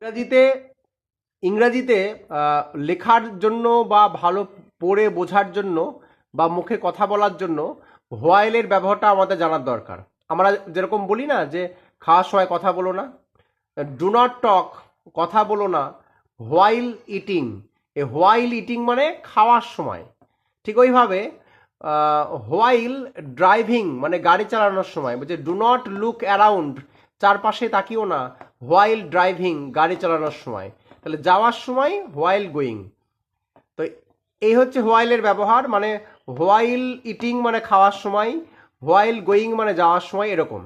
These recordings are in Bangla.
ইংরাজিতে ইংরাজিতে লেখার জন্য বা ভালো পড়ে বোঝার জন্য বা মুখে কথা বলার জন্য হোয়াইলের ব্যবহারটা আমাদের জানার দরকার। আমরা যেরকম বলি না যে খাওয়ার সময় কথা বলো না, ডু নট টক, কথা বলো না, while eating. A while eating মানে খাওয়ার সময়। ঠিক ওইভাবে হোয়াইল ড্রাইভিং মানে গাড়ি চালানোর সময় বলছে ডু নট লুক অ্যারাউন্ড, চারপাশে তাকিও না, হোয়াইল ড্রাইভিং গাড়ি চালানোর সময়। তাহলে যাওয়ার সময় হোয়াইল গোয়িং। তো এই হচ্ছে হোয়াইলের ব্যবহার, মানে হোয়াইল ইটিং মানে খাওয়ার সময়, হোয়াইল গোয়িং মানে যাওয়ার সময়, এরকম।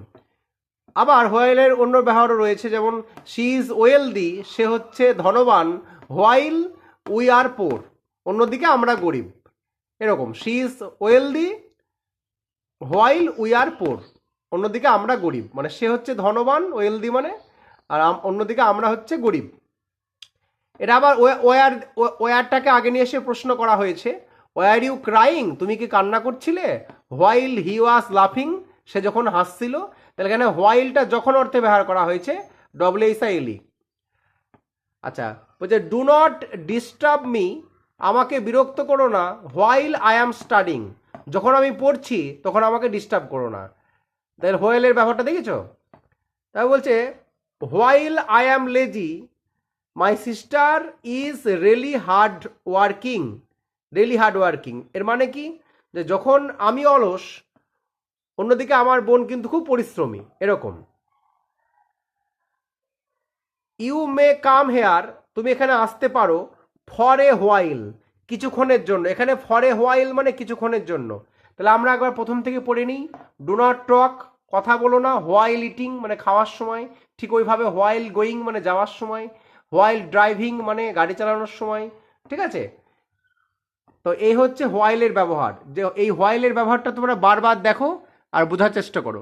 আবার হোয়াইলের অন্য ব্যবহারও রয়েছে, যেমন শি ইজ ওয়েলদি, সে হচ্ছে ধনবান, হোয়াইল উই আর পোর, অন্যদিকে আমরা গরিব। এরকম she is wealthy while we are poor, অন্যদিকে আমরা গরিব, মানে সে হচ্ছে ধনবান ওয়েলদি মানে, আর অন্যদিকে আমরা হচ্ছে গরিব। এটা আবার ওয়ারটাকে আগে নিয়ে এসে প্রশ্ন করা হয়েছে, ওয়ার ইউ ক্রাইং, তুমি কি কান্না করছিলে, হোয়াইল হি ওয়াজ লাফিং, সে যখন হাসছিল। তাহলে এখানে হোয়াইলটা যখন অর্থে ব্যবহার করা হয়েছে ডব্লিউএসআইএলই। আচ্ছা, বলছে ডু নট ডিস্টার্ব মি, আমাকে বিরক্ত করো না, হোয়াইল আই অ্যাম স্টাডিং, যখন আমি পড়ছি তখন আমাকে ডিস্টার্ব করো না। তাহলে হোয়াইলের ব্যাপারটা দেখেছো? তাই বলছে while I am lazy my sister is really hard working, really hard working. এর মানে কি, যে যখন আমি অলস, অন্যদিকে আমার বোন কিন্তু খুব পরিশ্রমী, এরকম। ইউ মে কাম হেয়ার, তুমি এখানে আসতে পারো, ফর এ হোয়াইল, কিছুক্ষণের জন্য। এখানে ফর এ হোয়াইল মানে কিছুক্ষণের জন্য। তাহলে আমরা একবার প্রথম থেকে পড়ে নিই। ডু নট টক, কথা বলো না, হোয়াইল ইটিং মানে খাওয়ার সময়, ঠিক ওইভাবে হোয়াইল গোয়িং মানে যাওয়ার সময়, হোয়াইল ড্রাইভিং মানে গাড়ি চালানোর সময়। ঠিক আছে? তো এই হচ্ছে হোয়াইলের ব্যবহার। যে এই হোয়াইলের ব্যবহারটা তোমরা বারবার দেখো আর বোঝার চেষ্টা করো।